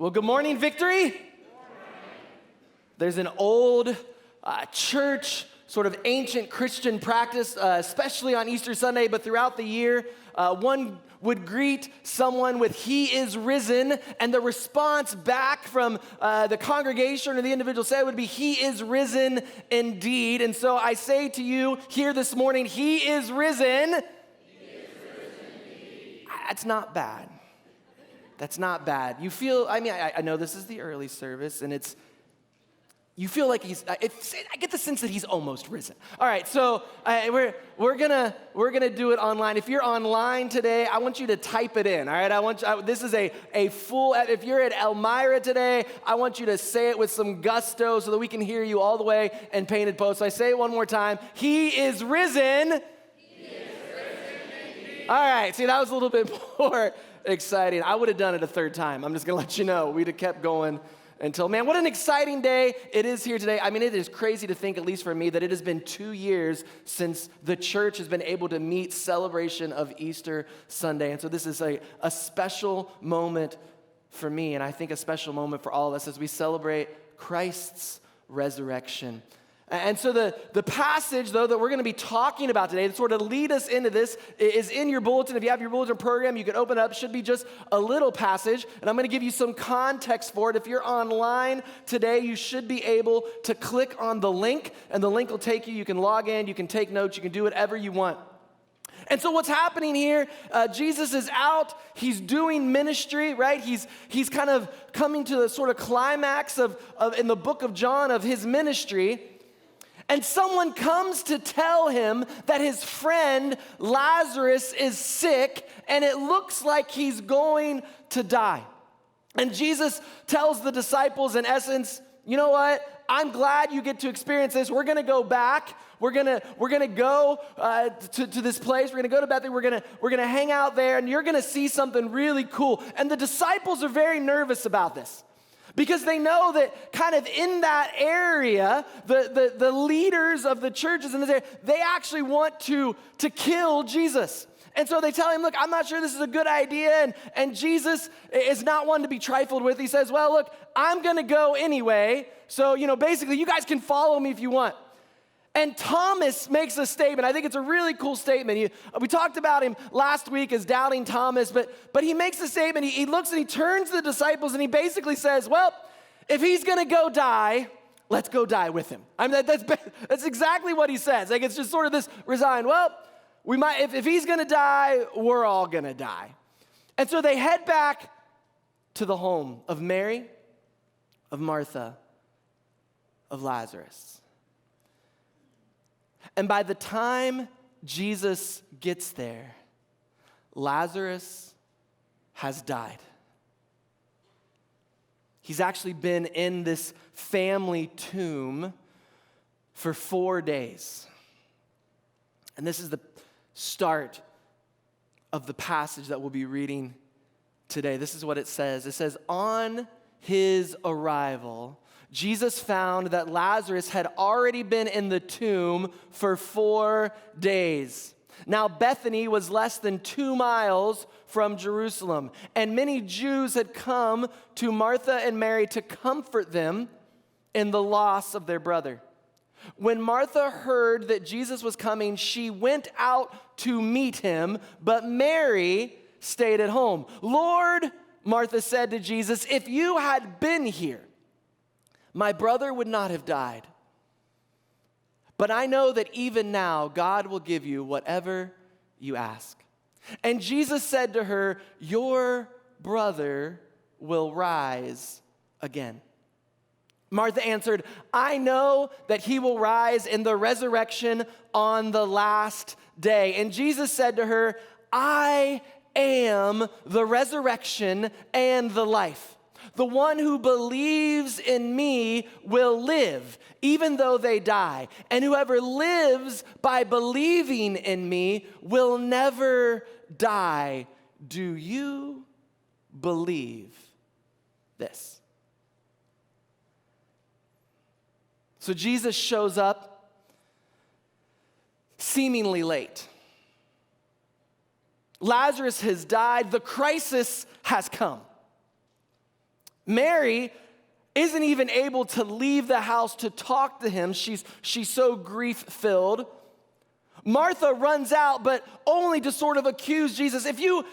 Well, good morning, Victory. There's an old church, sort of ancient Christian practice, especially on Easter Sunday, but throughout the year, one would greet someone with "He is risen," and the response back from the congregation or the individual said would be, "He is risen indeed." And so I say to you here this morning, He is risen. He is risen indeed. That's not bad. That's not bad. You feel, I know this is the early service, and you feel like I get the sense that he's almost risen. All right, so we're gonna do it online. If you're online today, I want you to type it in. All right, this is a full. If you're at Elmira today, I want you to say it with some gusto so that we can hear you all the way in Painted Post. So I say it one more time. He is risen. He is risen indeed. All right, see, that was a little bit more exciting. I would have done it a third time. I'm just gonna let you know. We'd have kept going until, man, what an exciting day it is here today. I mean, it is crazy to think, at least for me, that it has been 2 years since the church has been able to meet celebration of Easter Sunday. And so this is a special moment for me, and I think a special moment for all of us as we celebrate Christ's resurrection. And so the passage, though, that we're going to be talking about today to sort of lead us into this is in your bulletin. If you have your bulletin program, you can open it up. It should be just a little passage, and I'm going to give you some context for it. If you're online today, you should be able to click on the link, and the link will take you. You can log in, you can take notes, you can do whatever you want. And so what's happening here, Jesus is out, he's doing ministry, right? He's kind of coming to the sort of climax of in the book of John of his ministry. And someone comes to tell him that his friend Lazarus is sick and it looks like he's going to die. And Jesus tells the disciples, in essence, you know what? I'm glad you get to experience this. We're going to go back. We're gonna go to this place. We're going to go to Bethany. We're going to hang out there, and you're going to see something really cool. And the disciples are very nervous about this, because they know that kind of in that area, the leaders of the churches in this area, they actually want to kill Jesus. And so they tell him, look, I'm not sure this is a good idea. And Jesus is not one to be trifled with. He says, well, look, I'm going to go anyway. So, basically, you guys can follow me if you want. And Thomas makes a statement. I think it's a really cool statement. We talked about him last week as doubting Thomas, but he makes a statement. He looks and he turns to the disciples and he basically says, well, if he's going to go die, let's go die with him. I mean, that's exactly what he says. Like, it's just sort of this resigned, well, we might, if he's going to die, we're all going to die. And so they head back to the home of Mary, of Martha, of Lazarus. And by the time Jesus gets there, Lazarus has died. He's actually been in this family tomb for 4 days. And this is the start of the passage that we'll be reading today. This is what it says. It says, on his arrival, Jesus found that Lazarus had already been in the tomb for 4 days. Now, Bethany was less than 2 miles from Jerusalem, and many Jews had come to Martha and Mary to comfort them in the loss of their brother. When Martha heard that Jesus was coming, she went out to meet him, but Mary stayed at home. Lord, Martha said to Jesus, if you had been here, my brother would not have died. But I know that even now, God will give you whatever you ask. And Jesus said to her, your brother will rise again. Martha answered, I know that he will rise in the resurrection on the last day. And Jesus said to her, I am the resurrection and the life. The one who believes in me will live, even though they die. And whoever lives by believing in me will never die. Do you believe this? So Jesus shows up seemingly late. Lazarus has died. The crisis has come. Mary isn't even able to leave the house to talk to him. She's so grief-filled. Martha runs out, but only to sort of accuse Jesus. If you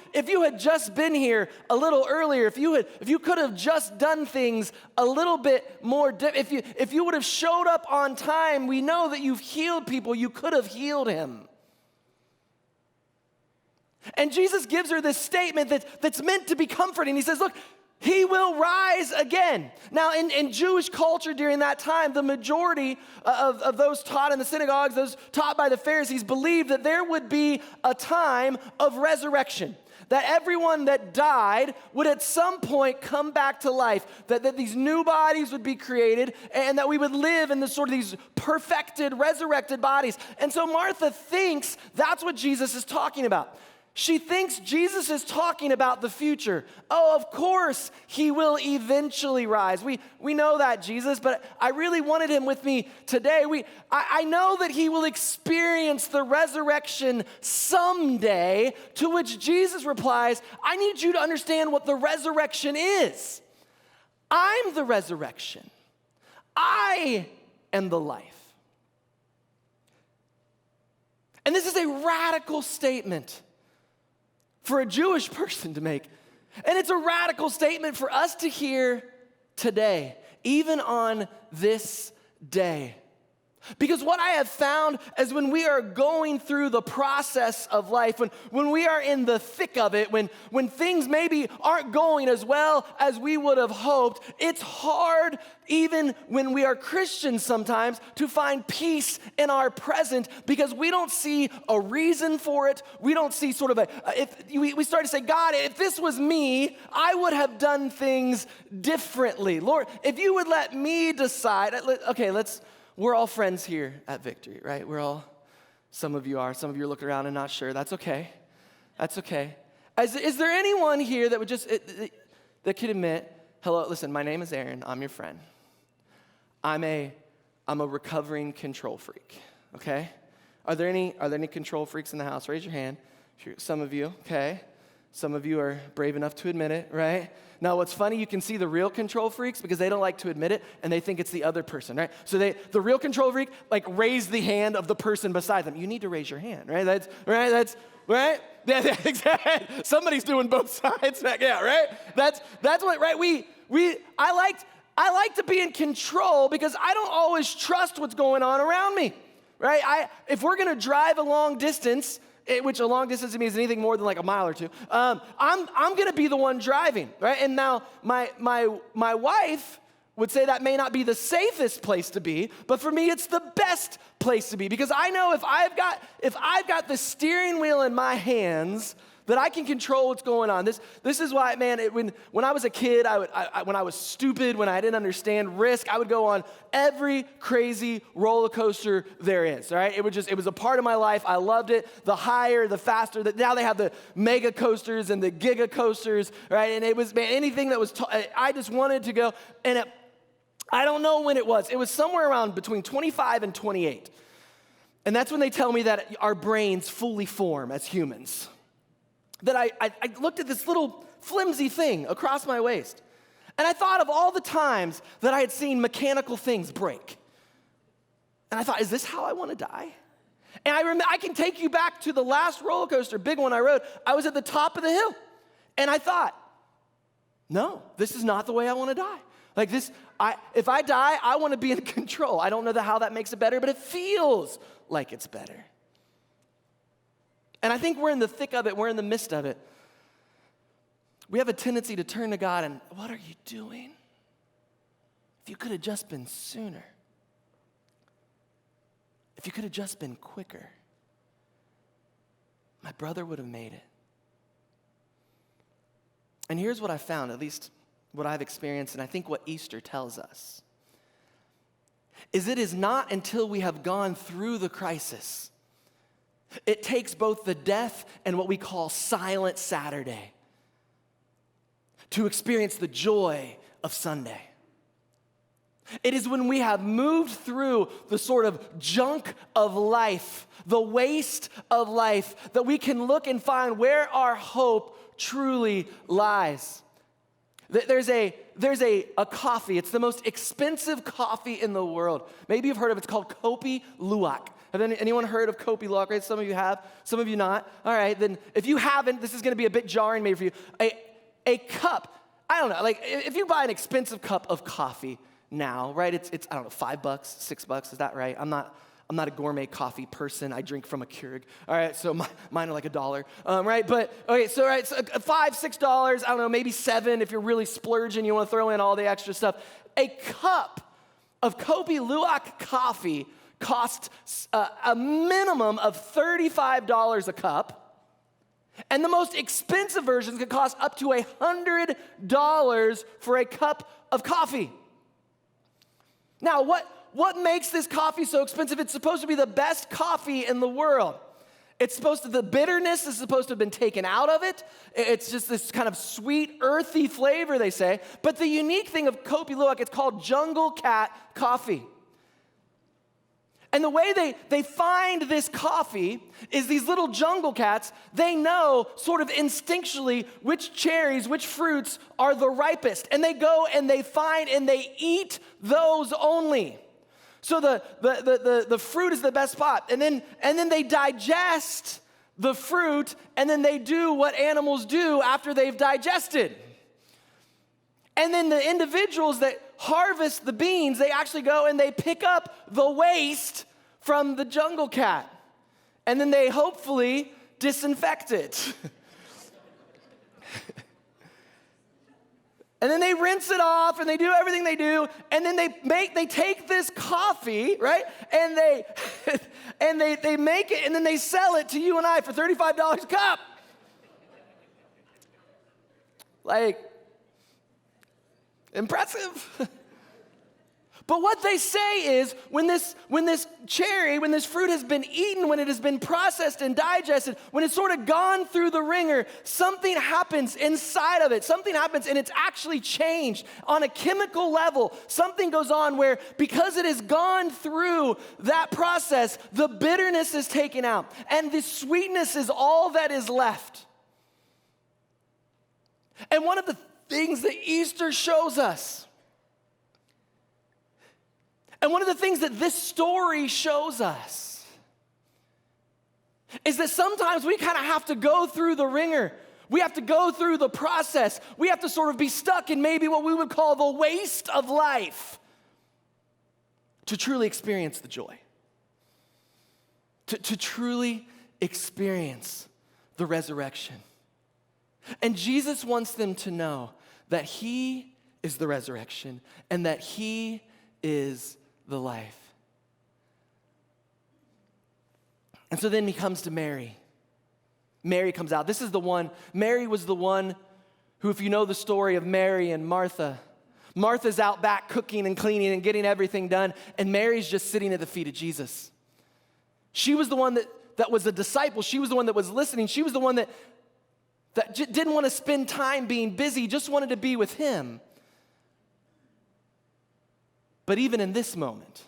had just been here a little earlier, if you could have just done things a little bit more, if you would have showed up on time, we know that you've healed people. You could have healed him. And Jesus gives her this statement that's meant to be comforting. He says, look, he will rise again. Now, in Jewish culture during that time, the majority of those taught in the synagogues, those taught by the Pharisees, believed that there would be a time of resurrection, that everyone that died would at some point come back to life, that these new bodies would be created, and that we would live in this sort of these perfected, resurrected bodies. And so Martha thinks that's what Jesus is talking about. She thinks Jesus is talking about the future. Oh, of course, he will eventually rise. We know that, Jesus, but I really wanted him with me today. I know that he will experience the resurrection someday, to which Jesus replies, I need you to understand what the resurrection is. I'm the resurrection. I am the life. And this is a radical statement for a Jewish person to make. And it's a radical statement for us to hear today, even on this day. Because what I have found is when we are going through the process of life, when we are in the thick of it, when things maybe aren't going as well as we would have hoped, it's hard, even when we are Christians sometimes, to find peace in our present because we don't see a reason for it. We don't see sort of we start to say, God, if this was me, I would have done things differently. Lord, if you would let me decide, okay, we're all friends here at Victory, right? Some of you are looking around and not sure. That's okay. That's okay. Is there anyone here that would that could admit, hello, listen, my name is Aaron. I'm your friend. I'm a recovering control freak, okay? Are there any control freaks in the house? Raise your hand. Some of you, okay? Some of you are brave enough to admit it, right? Now, what's funny, you can see the real control freaks because they don't like to admit it, and they think it's the other person, right? So the real control freak, raise the hand of the person beside them. You need to raise your hand, right? That's right. Yeah, exactly. Somebody's doing both sides. Yeah, right. That's what, right? I like to be in control because I don't always trust what's going on around me, right? If we're gonna drive a long distance, which a long distance to me is anything more than like a mile or two, I'm gonna be the one driving, right? And now my wife would say that may not be the safest place to be, but for me it's the best place to be because I know if I've got the steering wheel in my hands, that I can control what's going on. This is why, man, when I was a kid, when I was stupid, when I didn't understand risk, I would go on every crazy roller coaster there is, all right? It was a part of my life. I loved it. The higher, the faster. Now they have the mega coasters and the giga coasters, right? And it was, man, anything that was, I just wanted to go. And I don't know when it was. It was somewhere around between 25 and 28. And that's when they tell me that our brains fully form as humans. That I looked at this little flimsy thing across my waist, and I thought of all the times that I had seen mechanical things break. And I thought, is this how I want to die? And I can take you back to the last roller coaster, big one I rode. I was at the top of the hill, and I thought, no, this is not the way I want to die. Like this, if I die, I want to be in control. I don't know how that makes it better, but it feels like it's better. And I think we're in the thick of it. We're in the midst of it. We have a tendency to turn to God and, what are you doing? If you could have just been sooner. If you could have just been quicker. My brother would have made it. And here's what I found, at least what I've experienced, and I think what Easter tells us, is it is not until we have gone through the crisis. It takes both the death and what we call silent Saturday to experience the joy of Sunday. It is when we have moved through the sort of junk of life, the waste of life, that we can look and find where our hope truly lies. There's a coffee. It's the most expensive coffee in the world. Maybe you've heard of it. It's called Kopi Luwak. Have anyone heard of Kopi Luwak? Right? Some of you have, some of you not. All right, then if you haven't, this is going to be a bit jarring maybe for you. A cup, I don't know, like if you buy an expensive cup of coffee now, right? It's I don't know, $5, $6. Is that right? I'm not a gourmet coffee person. I drink from a Keurig. All right, so mine are like $1, right? But okay, so right, so $5, $6. I don't know, maybe $7 if you're really splurging. You want to throw in all the extra stuff. A cup of Kopi Luwak coffee costs a minimum of $35 a cup, and the most expensive versions can cost up to $100 for a cup of coffee. Now, what makes this coffee so expensive? It's supposed to be the best coffee in the world. The bitterness is supposed to have been taken out of it. It's just this kind of sweet, earthy flavor, they say. But the unique thing of Kopi Luwak, it's called jungle cat coffee. And the way they find this coffee is these little jungle cats, they know sort of instinctually which cherries, which fruits are the ripest. And they go and they find and they eat those only. So the fruit is the best spot. And then they digest the fruit, and then they do what animals do after they've digested. And then the individuals that harvest the beans, they actually go and they pick up the waste from the jungle cat. And then they hopefully disinfect it. And then they rinse it off and they do everything they do. And then they take this coffee, right? And they make it and then they sell it to you and I for $35 a cup. Like, impressive. But what they say is when this fruit has been eaten, when it has been processed and digested, when it's sort of gone through the ringer, something happens inside of it. Something happens and it's actually changed on a chemical level. Something goes on where because it has gone through that process, the bitterness is taken out and the sweetness is all that is left. And one of the things that Easter shows us, and one of the things that this story shows us, is that sometimes we kind of have to go through the ringer. We have to go through the process. We have to sort of be stuck in maybe what we would call the waste of life to truly experience the joy, to truly experience the resurrection. And Jesus wants them to know that he is the resurrection and that he is the life. And so then he comes to Mary. Mary comes out. This is the one, Mary was the one who, if you know the story of Mary and Martha, Martha's out back cooking and cleaning and getting everything done, and Mary's just sitting at the feet of Jesus. She was the one that was a disciple. She was the one that was listening. She was the one that didn't want to spend time being busy, just wanted to be with him. But even in this moment,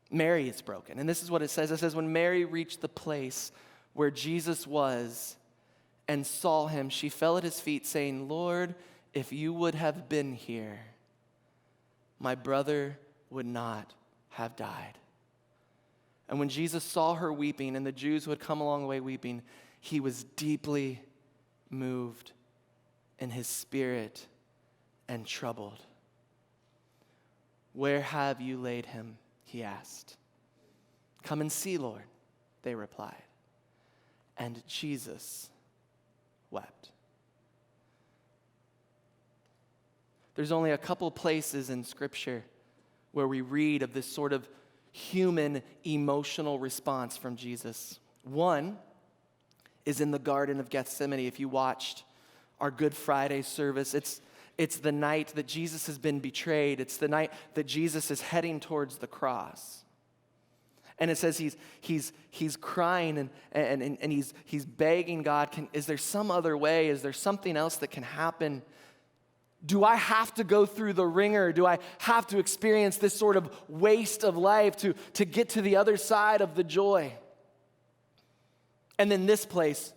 Mary is broken. And this is what it says. It says, when Mary reached the place where Jesus was and saw him, she fell at his feet saying, "Lord, if you would have been here, my brother would not have died." And when Jesus saw her weeping and the Jews who had come along the way weeping, he was deeply moved in his spirit and troubled. "Where have you laid him?" he asked. "Come and see, Lord," they replied. And Jesus wept. There's only a couple places in Scripture where we read of this sort of human emotional response from Jesus. One is in the Garden of Gethsemane. If you watched our Good Friday service, it's the night that Jesus has been betrayed. It's the night that Jesus is heading towards the cross. And it says he's crying and he's begging God, is there some other way? Is there something else that can happen? Do I have to go through the ringer? Do I have to experience this sort of waste of life to get to the other side of the joy? And then this place,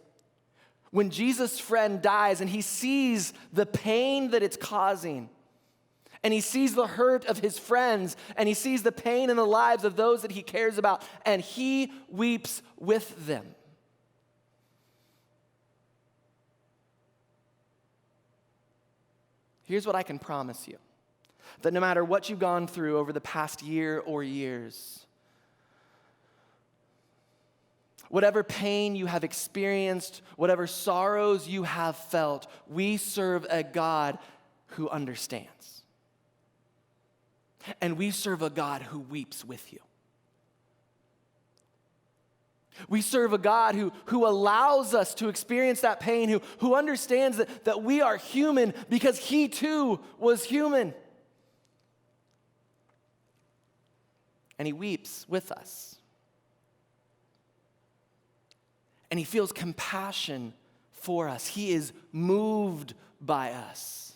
when Jesus' friend dies and he sees the pain that it's causing, and he sees the hurt of his friends, and he sees the pain in the lives of those that he cares about, and he weeps with them. Here's what I can promise you, that no matter what you've gone through over the past year or years, whatever pain you have experienced, whatever sorrows you have felt, we serve a God who understands. And we serve a God who weeps with you. We serve a God who allows us to experience that pain, who understands that we are human because he too was human. And he weeps with us. And he feels compassion for us. He is moved by us.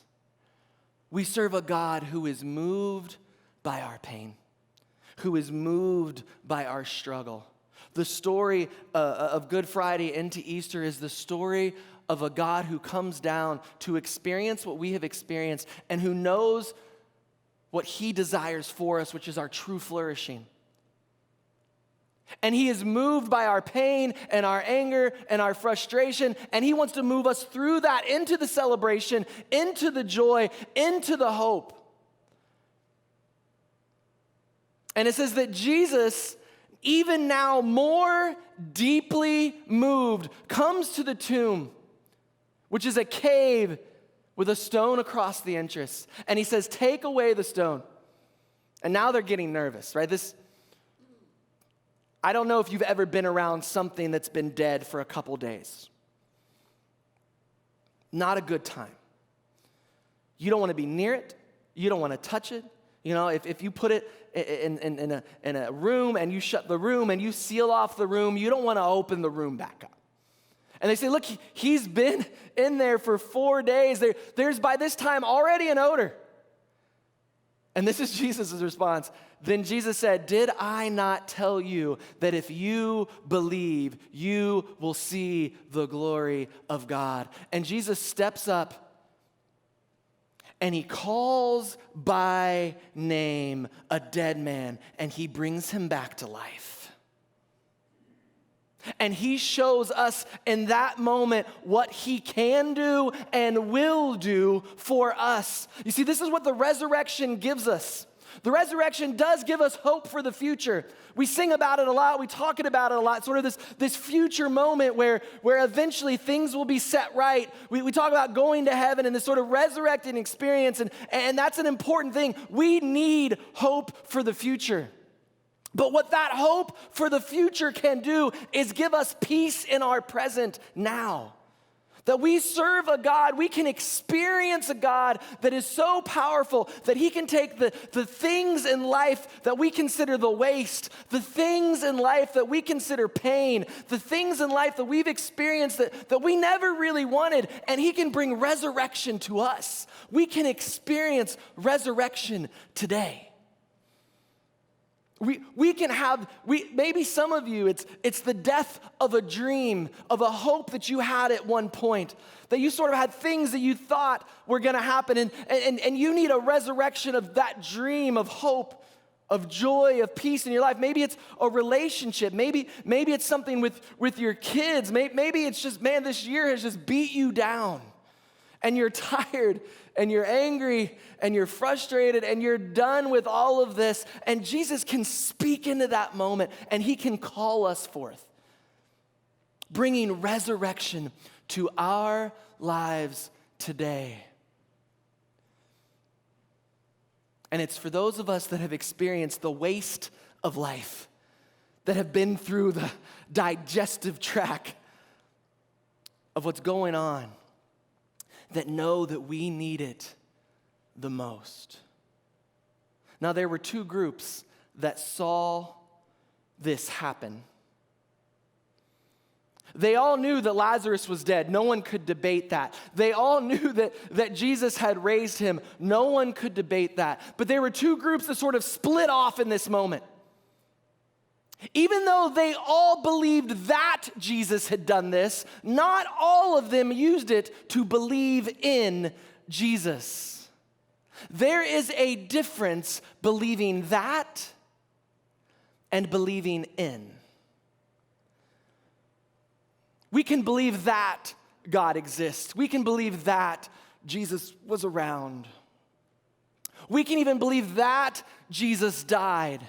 We serve a God who is moved by our pain, who is moved by our struggle. The story of Good Friday into Easter is the story of a God who comes down to experience what we have experienced and who knows what he desires for us, which is our true flourishing. And he is moved by our pain and our anger and our frustration, and he wants to move us through that into the celebration, into the joy, into the hope. And it says that Jesus, even now more deeply moved, comes to the tomb, which is a cave with a stone across the entrance. And he says, take away the stone. And now they're getting nervous, right? I don't know if you've ever been around something that's been dead for a couple days. Not a good time. You don't want to be near it. You don't want to touch it. You know, if you put it in a room and you shut the room and you seal off the room, you don't want to open the room back up. And they say, look, he's been in there for 4 days. There's by this time already an odor. And this is Jesus' response. Then Jesus said, did I not tell you that if you believe, you will see the glory of God? And Jesus steps up and he calls by name a dead man and he brings him back to life. And he shows us in that moment what he can do and will do for us. You see, this is what the resurrection gives us. The resurrection does give us hope for the future. We sing about it a lot. We talk about it a lot. Sort of this future moment where eventually things will be set right. We talk about going to heaven and this sort of resurrecting experience. And that's an important thing. We need hope for the future. But what that hope for the future can do is give us peace in our present now. That we serve a God, we can experience a God that is so powerful that he can take the things in life that we consider the waste, the things in life that we consider pain, the things in life that we've experienced that we never really wanted, and he can bring resurrection to us. We can experience resurrection today. We can have, maybe some of you, it's the death of a dream, of a hope that you had at one point, that you sort of had things that you thought were going to happen, and you need a resurrection of that dream of hope, of joy, of peace in your life. Maybe it's a relationship. Maybe it's something with your kids. Maybe it's just, man, this year has just beat you down, and you're tired, and you're angry, and you're frustrated, and you're done with all of this. And Jesus can speak into that moment, and he can call us forth, bringing resurrection to our lives today. And it's for those of us that have experienced the waste of life, that have been through the digestive tract of what's going on, that know that we need it the most. Now, there were two groups that saw this happen. They all knew that Lazarus was dead. No one could debate that. They all knew that Jesus had raised him. No one could debate that. But there were two groups that sort of split off in this moment. Even though they all believed that Jesus had done this, not all of them used it to believe in Jesus. There is a difference believing that and believing in. We can believe that God exists. We can believe that Jesus was around. We can even believe that Jesus died.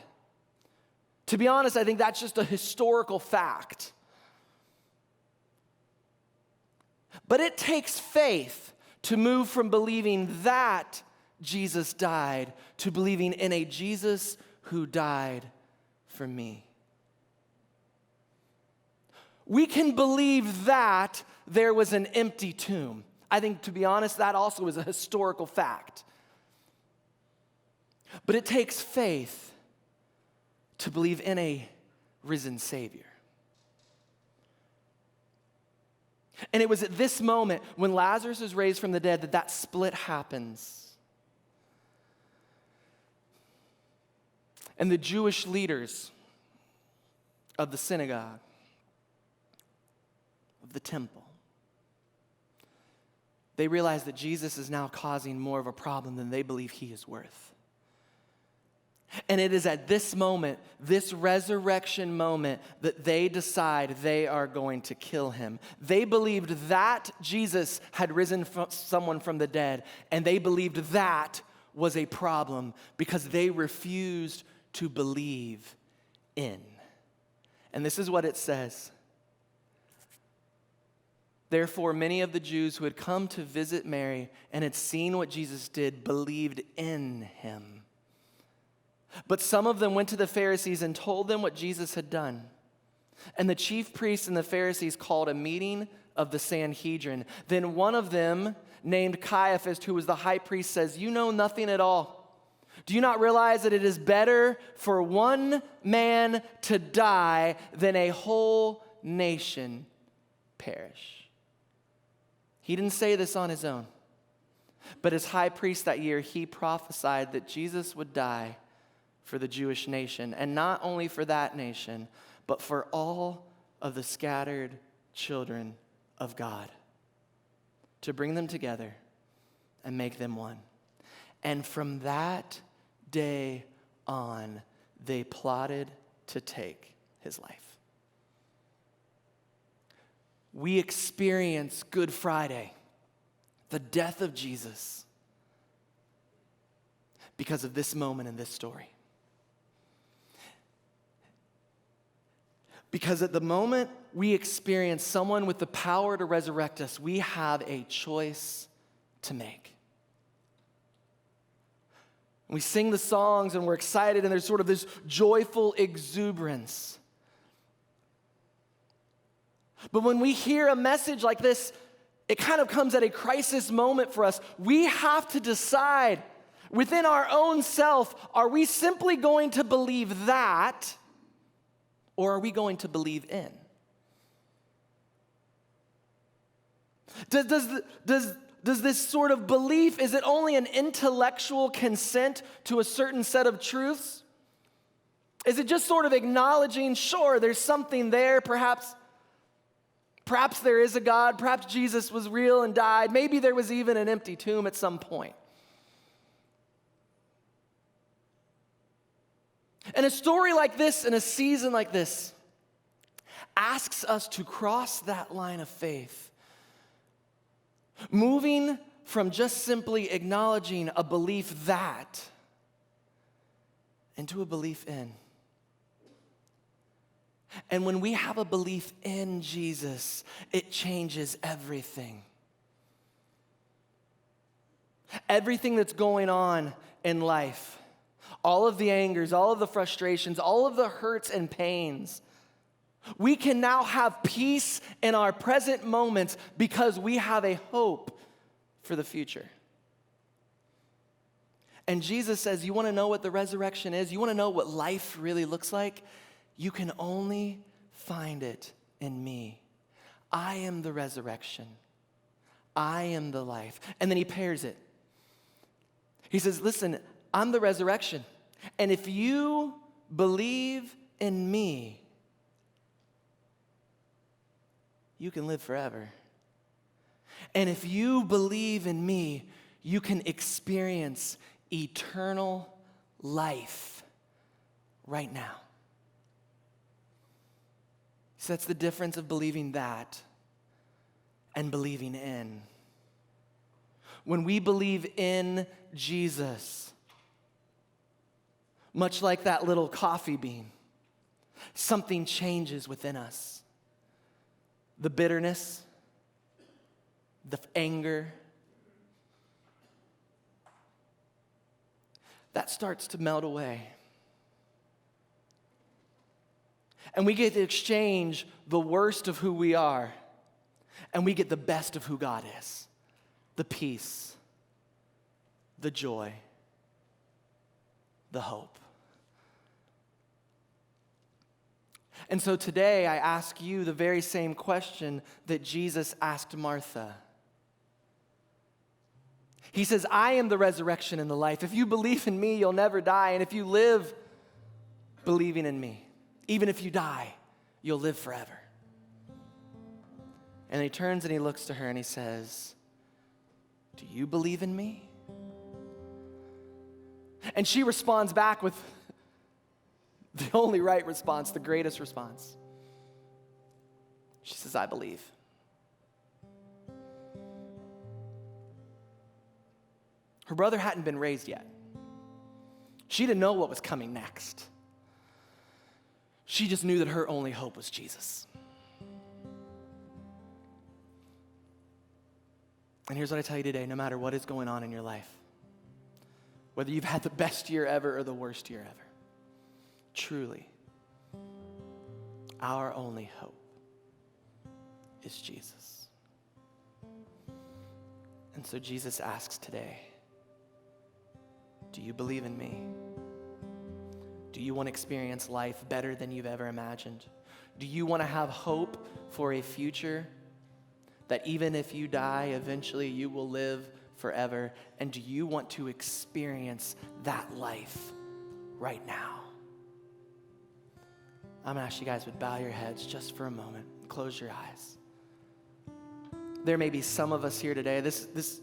To be honest, I think that's just a historical fact. But it takes faith to move from believing that Jesus died to believing in a Jesus who died for me. We can believe that there was an empty tomb. I think, to be honest, that also is a historical fact. But it takes faith to believe in a risen Savior. And it was at this moment when Lazarus is raised from the dead that split happens. And the Jewish leaders of the synagogue, of the temple, they realize that Jesus is now causing more of a problem than they believe he is worth. And it is at this moment, this resurrection moment, that they decide they are going to kill him. They believed that Jesus had risen someone from the dead, and they believed that was a problem because they refused to believe in. And this is what it says. Therefore, many of the Jews who had come to visit Mary and had seen what Jesus did believed in him. But some of them went to the Pharisees and told them what Jesus had done. And the chief priests and the Pharisees called a meeting of the Sanhedrin. Then one of them, named Caiaphas, who was the high priest, says, "You know nothing at all. Do you not realize that it is better for one man to die than a whole nation perish?" He didn't say this on his own. But as high priest that year, he prophesied that Jesus would die for the Jewish nation, and not only for that nation, but for all of the scattered children of God, to bring them together and make them one. And from that day on, they plotted to take his life. We experience Good Friday, the death of Jesus, because of this moment in this story. Because at the moment we experience someone with the power to resurrect us, we have a choice to make. We sing the songs and we're excited, and there's sort of this joyful exuberance. But when we hear a message like this, it kind of comes at a crisis moment for us. We have to decide within our own self, are we simply going to believe that, or are we going to believe in? Does this sort of belief, is it only an intellectual consent to a certain set of truths? Is it just sort of acknowledging, sure, there's something there, perhaps there is a God, perhaps Jesus was real and died, maybe there was even an empty tomb at some point. And a story like this, in a season like this, asks us to cross that line of faith, moving from just simply acknowledging a belief that into a belief in. And when we have a belief in Jesus, it changes everything. Everything that's going on in life. All of the angers, all of the frustrations, all of the hurts and pains. We can now have peace in our present moments because we have a hope for the future. And Jesus says, you want to know what the resurrection is? You want to know what life really looks like? You can only find it in me. I am the resurrection. I am the life. And then he pairs it. He says, listen, I'm the resurrection. And if you believe in me, you can live forever. And if you believe in me, you can experience eternal life right now. So that's the difference of believing that and believing in. When we believe in Jesus, much like that little coffee bean, something changes within us. The bitterness, the anger, that starts to melt away. And we get to exchange the worst of who we are, and we get the best of who God is. The peace, the joy, the hope. And so today I ask you the very same question that Jesus asked Martha. He says, I am the resurrection and the life. If you believe in me, you'll never die. And if you live believing in me, even if you die, you'll live forever. And he turns and he looks to her and he says, do you believe in me? And she responds back with the only right response, the greatest response. She says, I believe. Her brother hadn't been raised yet. She didn't know what was coming next. She just knew that her only hope was Jesus. And here's what I tell you today, no matter what is going on in your life, whether you've had the best year ever or the worst year ever, truly, our only hope is Jesus. And so Jesus asks today, do you believe in me? Do you want to experience life better than you've ever imagined? Do you want to have hope for a future that even if you die, eventually you will live forever? And do you want to experience that life right now? I'm going to ask you guys would bow your heads just for a moment. Close your eyes. There may be some of us here today, this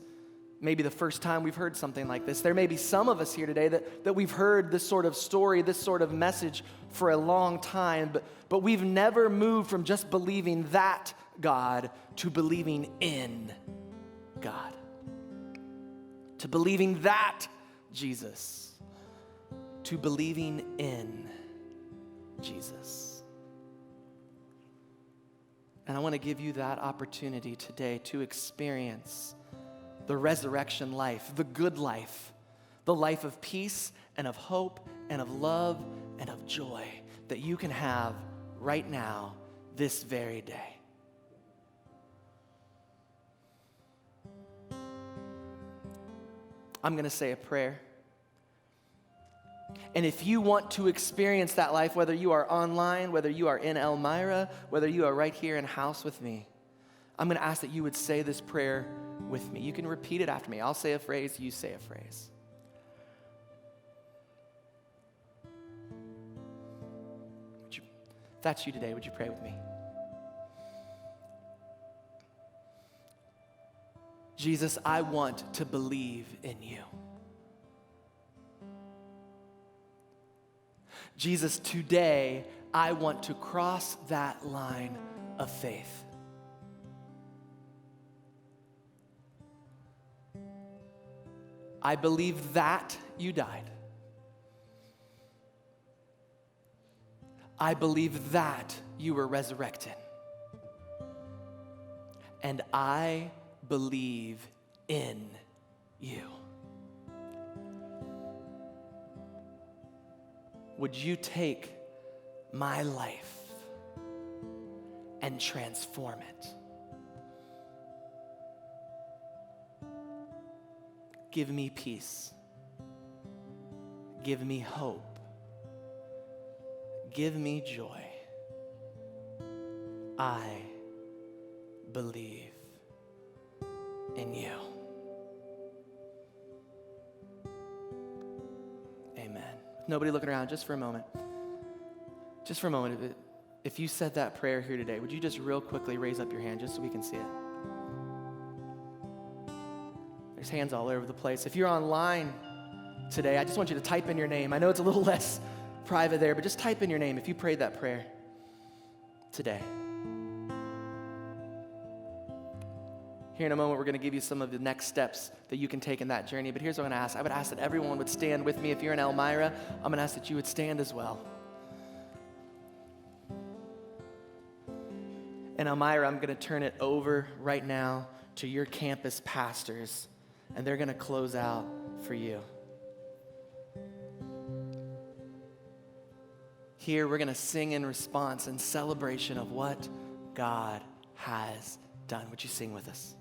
may be the first time we've heard something like this. There may be some of us here today that we've heard this sort of story, this sort of message for a long time, but we've never moved from just believing that God to believing in God. To believing that Jesus. To believing in Jesus. And I want to give you that opportunity today to experience the resurrection life, the good life, the life of peace and of hope and of love and of joy that you can have right now, this very day. I'm going to say a prayer. And if you want to experience that life, whether you are online, whether you are in Elmira, whether you are right here in house with me, I'm going to ask that you would say this prayer with me. You can repeat it after me. I'll say a phrase, you say a phrase. If that's you today, would you pray with me? Jesus, I want to believe in you. Jesus, today I want to cross that line of faith. I believe that you died. I believe that you were resurrected. And I believe in you. Would you take my life and transform it? Give me peace. Give me hope. Give me joy. I believe in you. Amen. Nobody looking around, just for a moment. just for a moment, if you said that prayer here today, would you just real quickly raise up your hand just so we can see it? There's hands all over the place. If you're online today, I just want you to type in your name. I know it's a little less private there, but just type in your name if you prayed that prayer today. Here in a moment, we're going to give you some of the next steps that you can take in that journey. But here's what I'm going to ask. I would ask that everyone would stand with me. If you're in Elmira, I'm going to ask that you would stand as well. In Elmira, I'm going to turn it over right now to your campus pastors, and they're going to close out for you. Here, we're going to sing in response and celebration of what God has done. Would you sing with us?